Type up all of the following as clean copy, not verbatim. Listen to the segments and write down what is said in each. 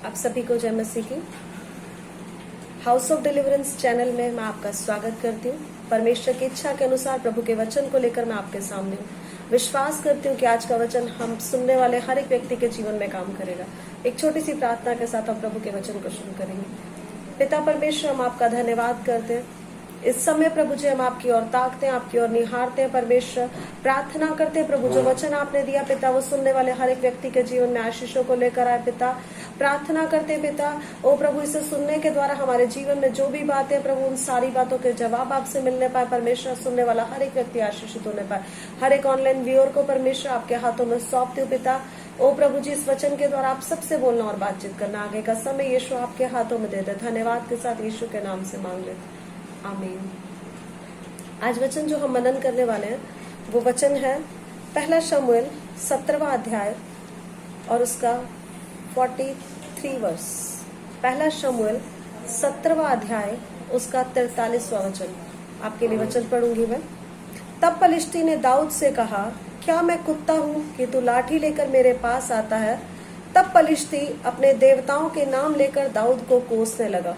आप सभी को जय मसीह की। हाउस ऑफ डिलीवरेंस चैनल में मैं आपका स्वागत करती हूँ। परमेश्वर की इच्छा के अनुसार प्रभु के वचन को लेकर मैं आपके सामने हूँ। विश्वास करती हूँ कि आज का वचन हम सुनने वाले हर एक व्यक्ति के जीवन में काम करेगा। एक छोटी सी प्रार्थना के साथ हम प्रभु के वचन को शुरू करेंगे। पिता परमेश्वर, हम आपका धन्यवाद करते हैं। इस समय प्रभु जी हम आपकी ओर ताकते हैं, आपकी ओर निहारते हैं। परमेश्वर, प्रार्थना करते हैं प्रभु जो वचन आपने दिया पिता वो सुनने वाले हर एक व्यक्ति के जीवन में आशीषों को लेकर आए। पिता प्रार्थना करते हैं पिता, ओ प्रभु इसे सुनने के द्वारा हमारे जीवन में जो भी बातें प्रभु उन सारी बातों के जवाब आपसे मिलने पाए। परमेश्वर, सुनने वाला हर एक व्यक्ति आशीषित होने पाए। हर एक ऑनलाइन व्यूअर को परमेश्वर आपके हाथों में सौंपते हो पिता। ओ प्रभु जी, इस वचन के द्वारा आप सबसे बोलना और बातचीत करना। आगे का समय यीशु आपके हाथों में दे दे। धन्यवाद के साथ यीशु के नाम से मांग लेते, आमीन। आज वचन जो हम मनन करने वाले हैं वो वचन है पहला शमूएल 17वां अध्याय और उसका 43 वर्स। पहला शमूएल 17वां अध्याय उसका 43वां वचन आपके लिए वचन पढ़ूंगी मैं। तब पलिश्ती ने दाऊद से कहा, क्या मैं कुत्ता हूँ कि तू लाठी लेकर मेरे पास आता है? तब पलिश्ती अपने देवताओं के नाम लेकर दाऊद को कोसने लगा।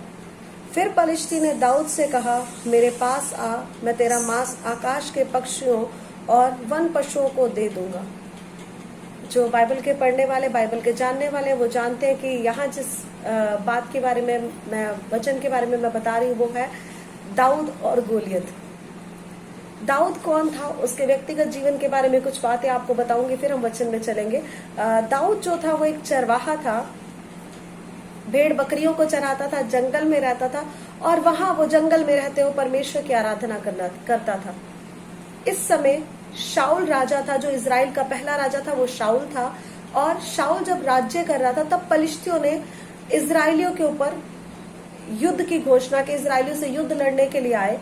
फिर पलिश्ती ने दाऊद से कहा, मेरे पास आ, मैं तेरा मांस आकाश के पक्षियों और वन पशुओं को दे दूंगा। जो बाइबल के पढ़ने वाले, बाइबल के जानने वाले, वो जानते हैं कि यहाँ जिस बात के बारे में मैं वचन के बारे में मैं बता रही हूँ वो है दाऊद और गोलियत। दाऊद कौन था, उसके व्यक्तिगत जीवन के बारे में कुछ बातें आपको बताऊंगी, फिर हम वचन में चलेंगे। दाऊद जो था वो एक चरवाहा था, भेड़ बकरियों को चराता था, जंगल में रहता था और वहां वो जंगल में रहते हुए परमेश्वर की आराधना करता था। इस समय शाऊल राजा था, जो इजराइल का पहला राजा था वो शाऊल था। और शाऊल जब राज्य कर रहा था तब पलिश्तियों ने इजराइलियों के ऊपर युद्ध की घोषणा की। इजराइलियों से युद्ध लड़ने के लिए आए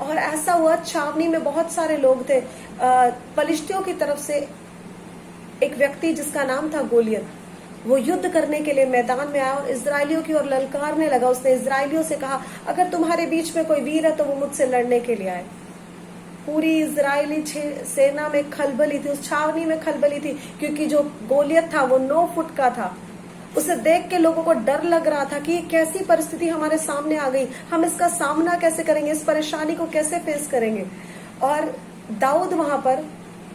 और ऐसा हुआ, छावनी में बहुत सारे लोग थे। पलिश्तियों की तरफ से एक व्यक्ति जिसका नाम था गोलियत, वो युद्ध करने के लिए मैदान में आया और इजराइलियों की ओर ललकारने लगा। उसने इजराइलियों से कहा, अगर तुम्हारे बीच में कोई वीर है तो वो मुझसे लड़ने के लिए आए। पूरी इजरायली सेना में खलबली थी, उस छावनी में खलबली थी, क्योंकि जो गोलियत था वो 9 फुट का था। उसे देख के लोगों को डर लग रहा था कि कैसी परिस्थिति हमारे सामने आ गई, हम इसका सामना कैसे करेंगे, इस परेशानी को कैसे फेस करेंगे। और दाऊद वहां पर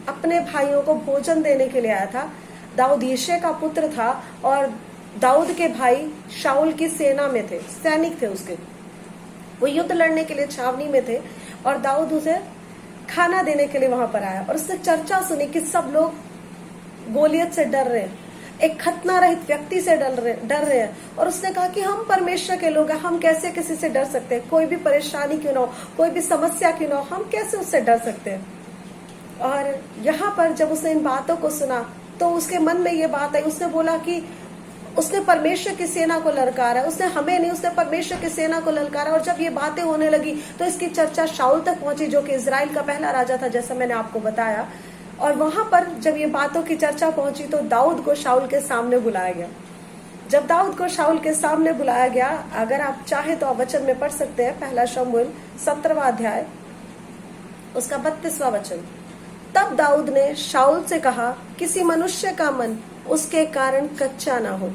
अपने भाइयों को भोजन देने के लिए आया था। दाऊद यिशै का पुत्र था और दाऊद के भाई शाऊल की सेना में थे, सैनिक थे उसके। वो युद्ध लड़ने के लिए छावनी में थे और दाऊद उसे खाना देने के लिए वहां पर आया और उसने चर्चा सुनी कि सब लोग गोलियत से डर रहे हैं, एक खतना रहित व्यक्ति से डर रहे हैं। और उसने कहा कि हम परमेश्वर के लोग हैं, हम कैसे किसी से डर सकते हैं? कोई भी परेशानी क्यों ना हो, कोई भी समस्या क्यों ना हो, हम कैसे उससे डर सकते हैं? और यहाँ पर जब उसने इन बातों को सुना तो उसके मन में ये बात आई। उसने बोला कि उसने परमेश्वर की सेना को ललकारा, उसने हमें नहीं, उसने परमेश्वर की सेना को ललकारा। और जब ये बातें होने लगी तो इसकी चर्चा शाऊल तक पहुंची, जो कि इजराइल का पहला राजा था, जैसा मैंने आपको बताया। और वहां पर जब ये बातों की चर्चा पहुंची तो दाऊद को शाऊल के सामने बुलाया गया। जब दाऊद को शाऊल के सामने बुलाया गया, अगर आप चाहे तो आप वचन में पढ़ सकते हैं, पहला शमूएल 17वां अध्याय उसका 32वां वचन। तब दाऊद ने शाऊल से कहा, किसी मनुष्य का मन उसके कारण कच्चा ना हो,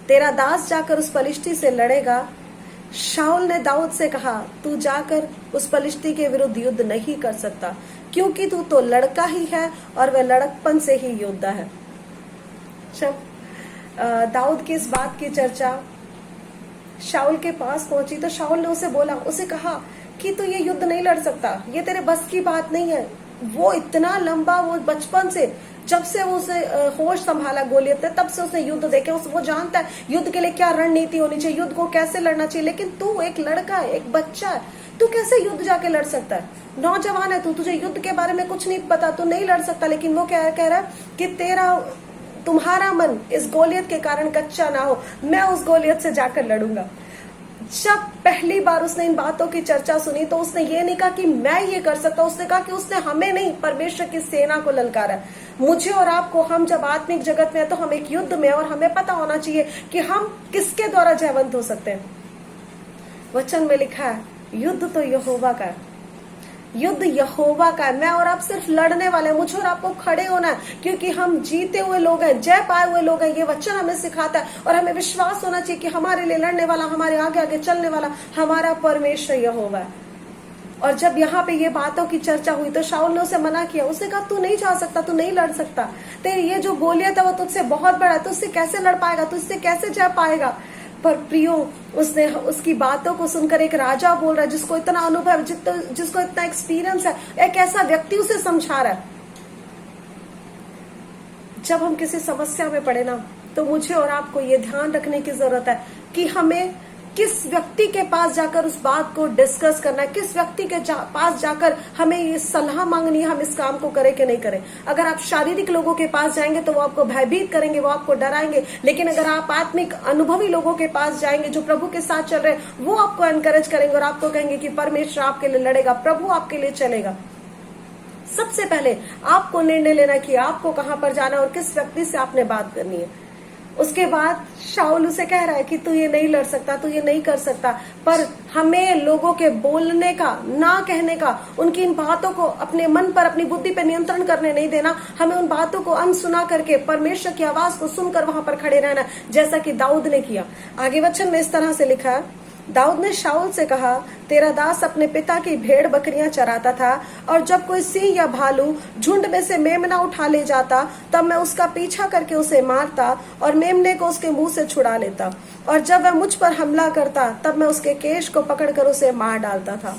तेरा दास जाकर उस पलिश्ती से लड़ेगा। शाऊल ने दाऊद से कहा, तू जाकर उस पलिश्ती के विरुद्ध युद्ध नहीं कर सकता, क्योंकि तू तो लड़का ही है और वह लड़कपन से ही योद्धा है। जब दाऊद की इस बात की चर्चा शाऊल के पास पहुंची तो शाऊल ने उसे कहा कि तू ये युद्ध नहीं लड़ सकता, ये तेरे बस की बात नहीं है। वो इतना लंबा, वो बचपन से जब से वो उसे होश संभाला गोलियत ने, तब से उसने युद्ध देखे। वो जानता है युद्ध के लिए क्या रणनीति होनी चाहिए, युद्ध को कैसे लड़ना चाहिए। लेकिन तू एक लड़का है, एक बच्चा है, तू कैसे युद्ध जाके लड़ सकता है? नौजवान है तू, तुझे युद्ध के बारे में कुछ नहीं पता, तू नहीं लड़ सकता। लेकिन वो क्या कह रहा है कि तुम्हारा मन इस गोलियत के कारण कच्चा ना हो, मैं उस गोलियत से जाकर लड़ूंगा। जब पहली बार उसने इन बातों की चर्चा सुनी तो उसने ये नहीं कहा कि मैं ये कर सकता, उसने कहा कि उसने हमें नहीं, परमेश्वर की सेना को ललकारा। मुझे और आपको, हम जब आत्मिक जगत में है तो हम एक युद्ध में, और हमें पता होना चाहिए कि हम किसके द्वारा जयवंत हो सकते हैं। वचन में लिखा है युद्ध तो यहोवा का है, युद्ध यहोवा का है, मैं और आप सिर्फ लड़ने वाले हैं, मुझे और आपको खड़े होना है, क्योंकि हम जीते हुए लोग हैं, जय पाए हुए लोग हैं। ये वचन हमें सिखाता है और हमें विश्वास होना चाहिए कि हमारे लिए लड़ने वाला, हमारे आगे आगे चलने वाला हमारा परमेश्वर यहोवा है। और जब यहाँ पे ये बातों की चर्चा हुई तो शाऊल ने उसे मना किया, उसने कहा तू नहीं जा सकता, तू नहीं लड़ सकता, तेरी ये जो गोलियत है वो तुझसे बहुत बड़ा है, तुझसे कैसे लड़ पाएगा, तुझसे कैसे जा पाएगा। पर प्रियो, उसने उसकी बातों को सुनकर, एक राजा बोल रहा है जिसको इतना अनुभव, जिसको इतना एक्सपीरियंस है, एक ऐसा व्यक्ति उसे समझा रहा है। जब हम किसी समस्या में पड़े ना, तो मुझे और आपको ये ध्यान रखने की जरूरत है कि हमें किस व्यक्ति के पास जाकर उस बात को डिस्कस करना है, किस व्यक्ति के पास जाकर हमें ये सलाह मांगनी है, हम इस काम को करें कि नहीं करें। अगर आप शारीरिक लोगों के पास जाएंगे तो वो आपको भयभीत करेंगे, वो आपको डराएंगे, लेकिन अगर आप आत्मिक अनुभवी लोगों के पास जाएंगे जो प्रभु के साथ चल रहे हैं, वो आपको एनकरेज करेंगे और आपको कहेंगे कि परमेश्वर आपके लिए लड़ेगा, प्रभु आपके लिए चलेगा। सबसे पहले आपको निर्णय लेना कि आपको कहां पर जाना है और किस व्यक्ति से आपने बात करनी है। उसके बाद शाऊल उसे कह रहा है कि तू ये नहीं लड़ सकता, तू ये नहीं कर सकता, पर हमें लोगों के बोलने का, ना कहने का, उनकी इन बातों को अपने मन पर, अपनी बुद्धि पर नियंत्रण करने नहीं देना। हमें उन बातों को अनसुना करके परमेश्वर की आवाज को सुनकर वहां पर खड़े रहना, जैसा कि दाऊद ने किया। आगे वचन में इस तरह से लिखा है, दाऊद ने शाऊल से कहा, तेरा दास अपने पिता की भेड़ बकरियां चराता था, और जब कोई सिंह या भालू झुंड में से मेमना उठा ले जाता, तब मैं उसका पीछा करके उसे मारता और मेमने को उसके मुंह से छुड़ा लेता, और जब वह मुझ पर हमला करता तब मैं उसके केश को पकड़कर उसे मार डालता था।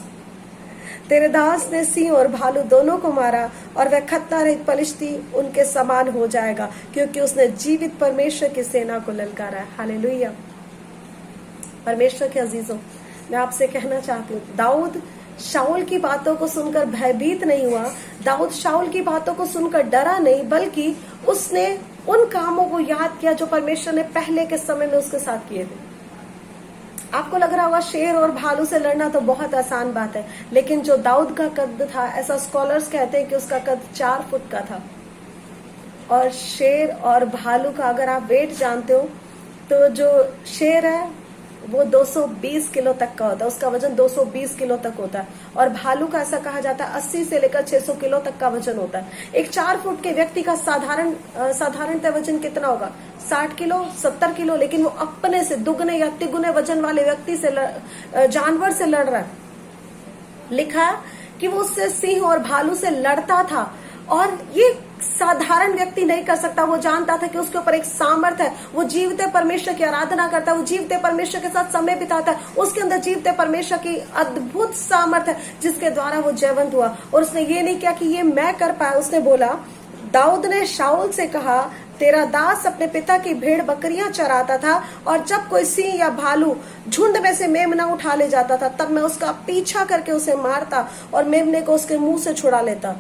तेरे दास ने सिंह और भालू दोनों को मारा, और वह खतना रहित पलिश्ती उनके समान हो जाएगा, क्योंकि उसने जीवित परमेश्वर की सेना को ललकारा। हालेलुया। परमेश्वर के अजीजों, मैं आपसे कहना चाहती हूँ, दाऊद शाऊल की बातों को सुनकर भयभीत नहीं हुआ, दाऊद शाऊल की बातों को सुनकर डरा नहीं, बल्कि उसने उन कामों को याद किया जो परमेश्वर ने पहले के समय में उसके साथ किए थे। आपको लग रहा होगा शेर और भालू से लड़ना तो बहुत आसान बात है, लेकिन जो दाऊद का कद था, ऐसा स्कॉलर्स कहते हैं कि उसका कद 4 फुट का था। और शेर और भालू का अगर आप वेट जानते हो, तो जो शेर है वो 220 किलो तक का होता है, उसका वजन 220 किलो तक होता है, और भालू का ऐसा कहा जाता है 80 से लेकर 600 किलो तक का वजन होता है। एक 4 फुट के व्यक्ति का साधारणतः वजन कितना होगा? 60 किलो, 70 किलो, लेकिन वो अपने से दुगने या तिगुने वजन वाले व्यक्ति से, जानवर से लड़ रहा है। लिखा कि वो उससे सिंह और भालू से लड़ता था, और ये साधारण व्यक्ति नहीं कर सकता। वो जानता था कि उसके ऊपर एक सामर्थ है, वो जीवते परमेश्वर की आराधना करता है, वो जीवते परमेश्वर के साथ समय बिताता है, उसके अंदर जीवते परमेश्वर की अद्भुत सामर्थ है जिसके द्वारा वो जयवंत हुआ। और उसने ये नहीं किया कि ये मैं कर पाया, उसने बोला, दाऊद ने शाऊल से कहा, तेरा दास अपने पिता की भेड़ बकरियां चराता था, और जब कोई सिंह या भालू झुंड में से मेमना उठा ले जाता था, तब मैं उसका पीछा करके उसे मारता और मेमने को उसके मुंह से छुड़ा लेता,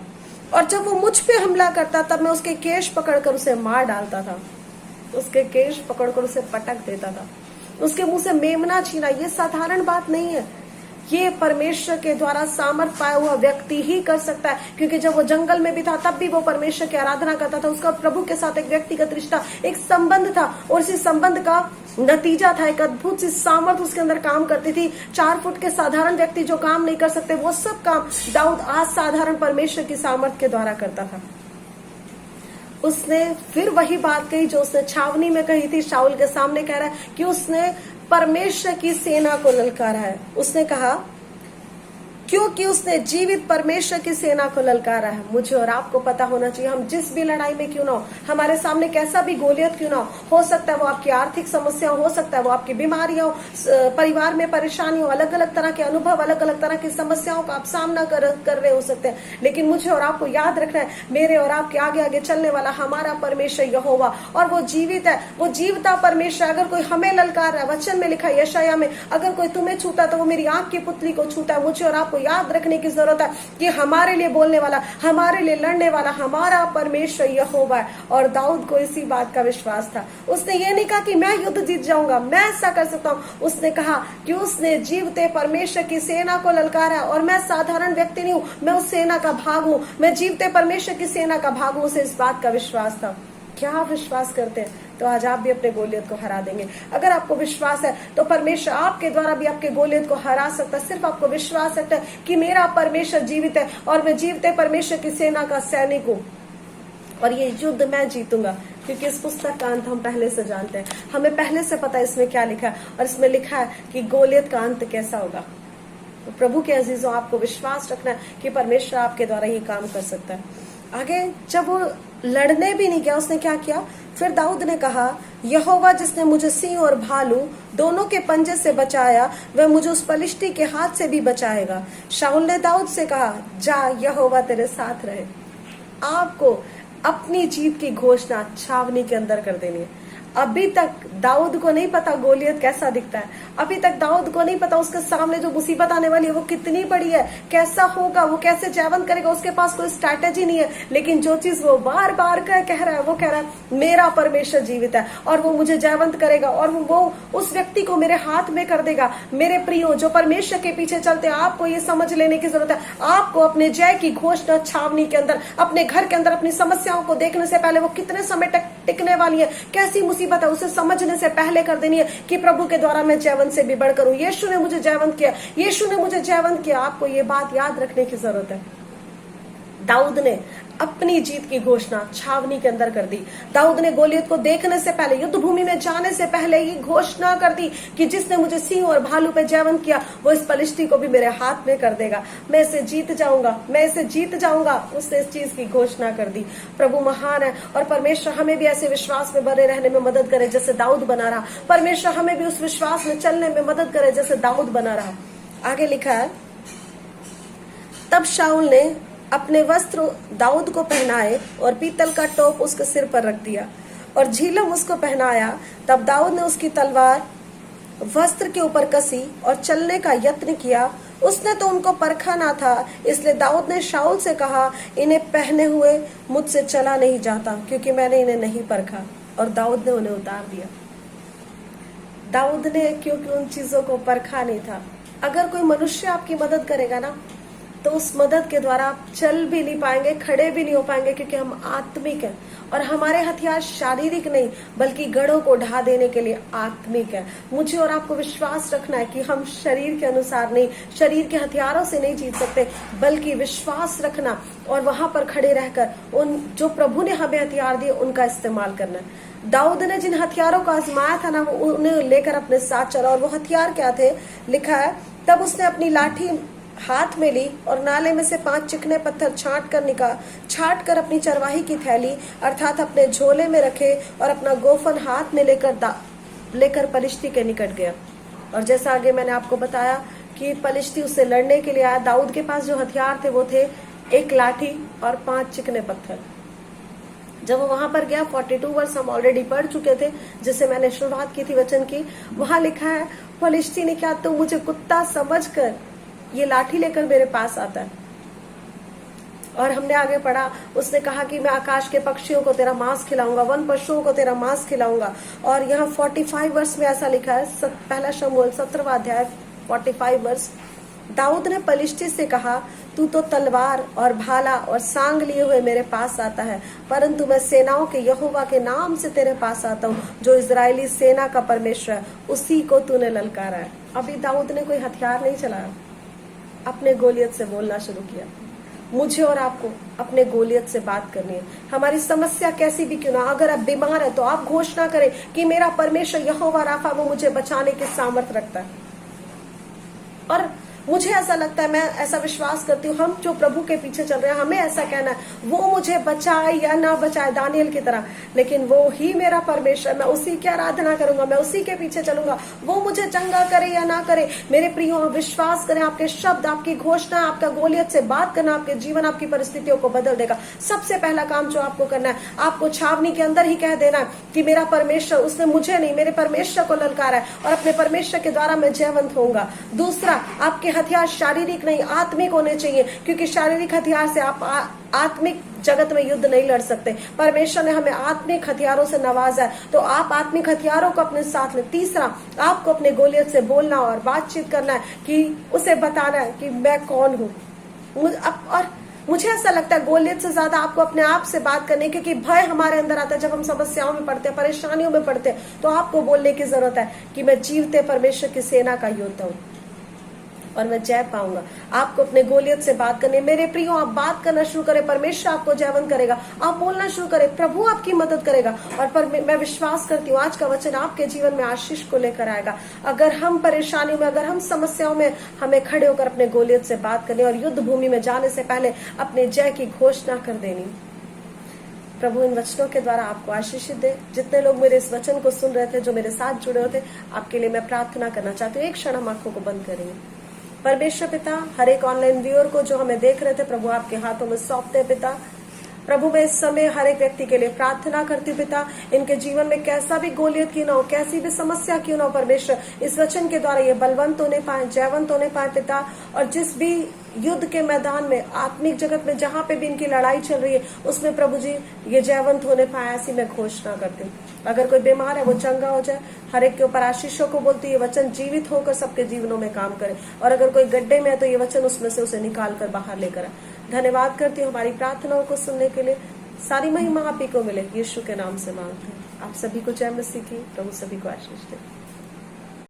और जब वो मुझ पे हमला करता तब मैं उसके केश पकड़कर उसे मार डालता था। उसके केश पकड़कर उसे पटक देता था, उसके मुंह से मेमना छीना। ये साधारण बात नहीं है, ये परमेश्वर के द्वारा सामर्थ पाया हुआ व्यक्ति ही कर सकता है, क्योंकि जब वो जंगल में भी था तब भी वो परमेश्वर की आराधना करता था। उसका प्रभु के साथ एक व्यक्तिगत रिश्ता, एक संबंध था, और इसी संबंध का नतीजा था एक अद्भुत सी सामर्थ उसके अंदर काम करती थी। 4 फुट के साधारण व्यक्ति जो काम नहीं कर सकते, वो सब काम दाऊद असाधारण परमेश्वर की सामर्थ के द्वारा करता था। उसने फिर वही बात कही जो उसने छावनी में कही थी, शाऊल के सामने कह रहा है कि उसने परमेश्वर की सेना को ललकारा है। उसने कहा, क्योंकि उसने जीवित परमेश्वर की सेना को ललकारा है। मुझे और आपको पता होना चाहिए, हम जिस भी लड़ाई में क्यों ना हो, हमारे सामने कैसा भी गोलियत क्यों ना हो सकता है वो आपकी आर्थिक समस्या हो सकता है, वो आपकी बीमारियां हो, परिवार में परेशानी हो, अलग अलग तरह के अनुभव, अलग अलग तरह की समस्याओं का आप सामना कर रहे हो सकते हैं, लेकिन मुझे और आपको याद रखना है, मेरे और आपके आगे आगे चलने वाला हमारा परमेश्वर यहोवा, और वो जीवित है, वो जीवता परमेश्वर। अगर कोई हमें ललकार रहा है, वचन में लिखा है यशायाह में, अगर कोई तुम्हें छूता तो वो मेरी आंख की पुतली को छूता है। मुझे और आपको याद रखने की जरूरत है कि हमारे लिए बोलने वाला, हमारे लिए लड़ने वाला हमारा परमेश्वर यहोवा है। और दाऊद को इसी बात का विश्वास था। उसने ये नहीं कहा कि मैं युद्ध जीत जाऊंगा, मैं ऐसा कर सकता हूं। उसने कहा कि उसने जीवते परमेश्वर की सेना को ललकारा, और मैं साधारण व्यक्ति नहीं हूं, मैं उस सेना का भाग हूं, मैं जीवते परमेश्वर की सेना का भाग हूं। उसे इस बात का विश्वास था। क्या विश्वास करते हैं? तो आज आप भी अपने गोलियत को हरा देंगे। अगर आपको विश्वास है तो परमेश्वर आपके द्वारा भी आपके गोलियत को हरा सकता है। सिर्फ आपको विश्वास रखना है कि मेरा परमेश्वर जीवित है और मैं जीवते परमेश्वर की सेना का सैनिक हूँ और ये युद्ध मैं जीतूंगा, क्योंकि इस पुस्तक का अंत हम पहले से जानते हैं। हमें पहले से पता है इसमें क्या लिखा है, और इसमें लिखा है कि गोलियत का अंत कैसा होगा। तो प्रभु के अजीजों, आपको विश्वास रखना है कि परमेश्वर आपके द्वारा ये काम कर सकता है। आगे जब वो लड़ने भी नहीं गया, उसने क्या किया? फिर दाऊद ने कहा, यहोवा जिसने मुझे सिंह और भालू दोनों के पंजे से बचाया, वह मुझे उस पलिश्ती के हाथ से भी बचाएगा। शाऊल ने दाऊद से कहा, जा, यहोवा तेरे साथ रहे। आपको अपनी जीत की घोषणा छावनी के अंदर कर देनी है। अभी तक दाऊद को नहीं पता गोलियत कैसा दिखता है। अभी तक दाऊद को नहीं पता उसके सामने जो मुसीबत आने वाली है वो कितनी बड़ी है, कैसा होगा, वो कैसे जयवंत करेगा। उसके पास कोई स्ट्रैटेजी नहीं है, लेकिन जो चीज वो बार बार कह रहा है, वो कह रहा है मेरा परमेश्वर जीवित है और वो मुझे जयवंत करेगा और वो उस व्यक्ति को मेरे हाथ में कर देगा। मेरे प्रियो, जो परमेश्वर के पीछे चलते हैं, आपको ये समझ लेने की जरूरत है। आपको अपने जय की घोषणा छावनी के अंदर, अपने घर के अंदर, अपनी समस्याओं को देखने से पहले वो कितने समय तक टिकने वाली है, कैसी मुसीबत है, उसे समझने से पहले कर देनी है कि प्रभु के द्वारा मैं जयवंत से भी बढ़कर हूं। यीशु ने मुझे जयवंत किया, यीशु ने मुझे जयवंत किया। आपको ये बात याद रखने की जरूरत है। दाऊद ने अपनी जीत की घोषणा छावनी के अंदर कर दी। दाऊद ने गोलियत को देखने से पहले, युद्ध भूमि में जाने से पहले ही घोषणा कर दी कि जिसने मुझे सिंह और भालू पे जयवंत किया, वो इस पलिश्ती को भी मेरे हाथ में कर देगा। मैं इसे जीत जाऊंगा, मैं इसे जीत जाऊंगा। उसने इस चीज की घोषणा कर दी। प्रभु महान है और परमेश्वर हमें भी ऐसे विश्वास में बने रहने में मदद करे जैसे दाऊद बना रहा। परमेश्वर हमें भी उस विश्वास में चलने में मदद करे जैसे दाऊद बना रहा। आगे लिखा है, तब शाऊल ने अपने वस्त्र दाऊद को पहनाए और पीतल का टोप उसके सिर पर रख दिया और झिलम उसको पहनाया। तब दाऊद ने उसकी तलवार वस्त्र के ऊपर कसी और चलने का यत्न किया। उसने तो उनको परखा ना था, इसलिए दाऊद ने शाऊल से कहा, इन्हें पहने हुए मुझसे चला नहीं जाता, क्योंकि मैंने इन्हें नहीं परखा। और दाऊद ने उन्हें उतार दिया। दाऊद ने क्योंकि उन चीजों को परखा नहीं था। अगर कोई मनुष्य आपकी मदद करेगा ना, तो उस मदद के द्वारा आप चल भी नहीं पाएंगे, खड़े भी नहीं हो पाएंगे, क्योंकि हम आत्मिक हैं और हमारे हथियार शारीरिक नहीं बल्कि गढ़ों को ढा देने के लिए आत्मिक है। मुझे और आपको विश्वास रखना है कि हम शरीर के अनुसार नहीं, शरीर के हथियारों से नहीं जीत सकते, बल्कि विश्वास रखना और वहां पर खड़े रहकर उन जो प्रभु ने हमें हथियार दिए उनका इस्तेमाल करना है। दाऊद ने जिन हथियारों को आजमाया था ना, वो उन्हें लेकर अपने साथ चला। और वो हथियार क्या थे? लिखा है, तब उसने अपनी लाठी हाथ में ली और नाले में से 5 चिकने पत्थर छाट कर अपनी चरवाही की थैली अर्थात अपने झोले में रखे और अपना गोफन हाथ में लेकर पलिश्ती के निकट गया। और जैसा आगे मैंने आपको बताया कि पलिश्ती उससे लड़ने के लिए आया। दाऊद के पास जो हथियार थे वो थे एक लाठी और 5 चिकने पत्थर। जब वो वहां पर गया, 42 वर्ष हम ऑलरेडी पढ़ चुके थे, जिससे मैंने शुरुआत की थी वचन की। वहां लिखा है, पलिश्ती ने क्या, तो मुझे कुत्ता समझकर ये लाठी लेकर मेरे पास आता है। और हमने आगे पढ़ा, उसने कहा कि मैं आकाश के पक्षियों को तेरा मांस खिलाऊंगा, वन पशुओं को तेरा मांस खिलाऊंगा। और यहाँ 45 वर्ष में ऐसा लिखा है, पहला शमूएल 17वां अध्याय 45 वर्ष। दाऊद ने पलिश्ती से कहा, तू तो तलवार और भाला और सांग लिए हुए मेरे पास आता है, परंतु मैं सेनाओं के यहोवा के नाम से तेरे पास आता हूँ, जो इजरायली सेना का परमेश्वर है, उसी को तूने ललकारा है। अभी दाऊद ने कोई हथियार नहीं चलाया, अपने गोलियत से बोलना शुरू किया। मुझे और आपको अपने गोलियत से बात करनी है। हमारी समस्या कैसी भी क्यों ना, अगर आप बीमार है तो आप घोषणा करें कि मेरा परमेश्वर यहोवा राफा, वो मुझे बचाने के सामर्थ रखता है। और मुझे ऐसा लगता है, मैं ऐसा विश्वास करती हूँ, हम जो प्रभु के पीछे चल रहे हैं, हमें ऐसा कहना है, वो मुझे बचाए या ना बचाए दानियल की तरह, लेकिन वो ही मेरा परमेश्वर, मैं उसी की आराधना करूंगा, मैं उसी के पीछे चलूंगा। वो मुझे चंगा करे या ना करे, मेरे प्रियो विश्वास करें, आपके शब्द, आपकी घोषणा, आपका गोलियत से बात करना आपके जीवन, आपकी परिस्थितियों को बदल देगा। सबसे पहला काम जो आपको करना है, आपको छावनी के अंदर ही कह देना है कि मेरा परमेश्वर, उसने मुझे नहीं, मेरे परमेश्वर को ललकारा है और अपने परमेश्वर के द्वारा मैं जयवंत होऊंगा। दूसरा, आपके हथियार शारीरिक नहीं आत्मिक होने चाहिए, क्योंकि शारीरिक हथियार से आप आत्मिक जगत में युद्ध नहीं लड़ सकते। परमेश्वर ने हमें आत्मिक हथियारों से नवाजा है, तो आप आत्मिक हथियारों को अपने साथ लें। तीसरा, आपको अपने गोलियत से बोलना और बातचीत करना है, कि उसे बताना है कि मैं कौन हूँ। और मुझे ऐसा लगता है गोलियत से ज्यादा आपको अपने आप से बात करने, क्योंकि भय हमारे अंदर आता है जब हम समस्याओं में पड़ते हैं, परेशानियों में पड़ते हैं, तो आपको बोलने की जरूरत है कि मैं जीवते परमेश्वर की सेना का योद्धा हूं और मैं जय पाऊंगा। आपको अपने गोलियत से बात करनी। मेरे प्रियो, आप बात करना शुरू करें, परमेश्वर आपको जयवंत करेगा। आप बोलना शुरू करें, प्रभु आपकी मदद करेगा। और मैं विश्वास करती हूँ आज का वचन आपके जीवन में आशीष को लेकर आएगा। अगर हम परेशानियों में, अगर हम समस्याओं में, हमें खड़े होकर अपने गोलियत से बात करनी और युद्ध भूमि में जाने से पहले अपने जय की घोषणा कर देनी। प्रभु इन वचनों के द्वारा आपको आशीषित दे। जितने लोग मेरे इस वचन को सुन रहे थे, जो मेरे साथ जुड़े होते, आपके लिए मैं प्रार्थना करना चाहती हूँ। एक क्षण हम आंखों को बंद करेंगे। परमेश्वर पिता, हर एक ऑनलाइन व्यूअर को जो हमें देख रहे थे, प्रभु आपके हाथों में सौंपते हैं पिता। प्रभु मैं इस समय हर एक व्यक्ति के लिए प्रार्थना करती हूँ पिता, इनके जीवन में कैसा भी गोलियत क्यों ना हो, कैसी भी समस्या क्यों ना हो परमेश्वर, इस वचन के द्वारा ये बलवंत होने पाए, जयवंत होने पाए पिता। और जिस भी युद्ध के मैदान में, आत्मिक जगत में, जहां पे भी इनकी लड़ाई चल रही है, उसमें प्रभु जी ये जयवंत होने पाए, ऐसी मैं घोषणा करती हूँ। अगर कोई बीमार है वो चंगा हो जाए। हर एक के ऊपर आशीषों को बोलती है, ये वचन जीवित होकर सबके जीवनों में काम करे। और अगर कोई गड्ढे में है तो ये वचन उसमें से उसे निकाल कर बाहर लेकर आए। धन्यवाद करती हूँ हमारी प्रार्थनाओं को सुनने के लिए। सारी महिमा आप ही को मिले, यीशु के नाम से मांगते हैं। आप सभी को जय मसीह की। प्रभु सभी को आशीष दे।